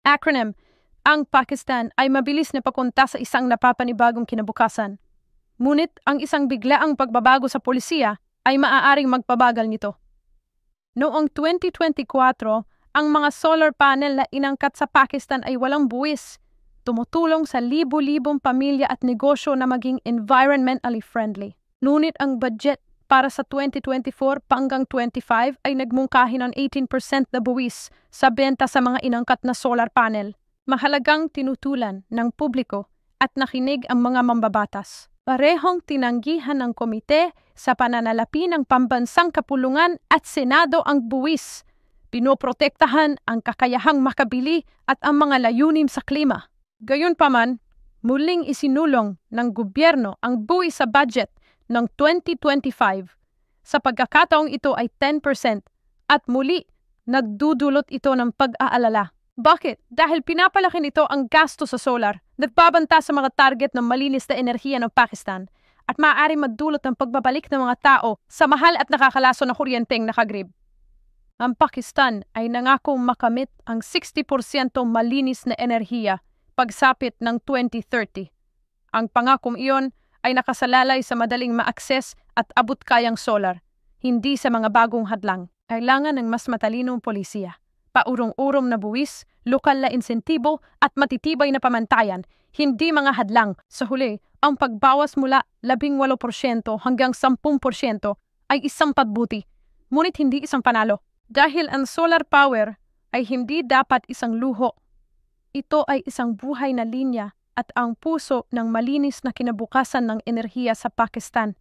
Acronym, ang Pakistan ay mabilis na papunta sa isang napapanibagong kinabukasan. Ngunit ang isang biglaang pagbabago sa polisiya ay maaaring magpabagal nito. Noong 2024, ang mga solar panel na inangkat sa Pakistan ay walang buwis, tumutulong sa libu-libong pamilya at negosyo na maging environmentally friendly. Ngunit ang budget para sa 2024 hanggang 25 ay nagmungkahi ng 18% na buwis sa benta sa mga inangkat na solar panel. Mahalagang tinutulan ng publiko at nakinig ang mga mambabatas. Parehong tinanggihan ng komite sa pananalapi ng pambansang kapulungan at senado ang buwis. Pinoprotektahan ang kakayahang makabili at ang mga layunin sa klima. Gayunpaman, muling isinulong ng gobyerno ang buwis sa budget ng 2025. Sa pagkakataong ito ay 10% at muli nagdudulot ito ng pag-aalala. Bakit? Dahil pinapalaki nito ang gasto sa solar, nagbabanta sa mga target ng malinis na enerhiya ng Pakistan at maaari madulot ng pagbabalik ng mga tao sa mahal at nakakalaso na kuryenteng nakagrib. Ang Pakistan ay nangakong makamit ang 60% malinis na enerhiya pagsapit ng 2030. Ang pangakong iyon ay nakasalalay sa madaling ma-access at abot-kayang solar, hindi sa mga bagong hadlang. Kailangan ng mas matalinong polisiya, paurong-urong na buwis, lokal na insentibo at matitibay na pamantayan, hindi mga hadlang. Sa huli, ang pagbawas mula 18% hanggang 10% ay isang pagbuti, ngunit hindi isang panalo. Dahil ang solar power ay hindi dapat isang luho. Ito ay isang buhay na linya at ang puso ng malinis na kinabukasan ng enerhiya sa Pakistan.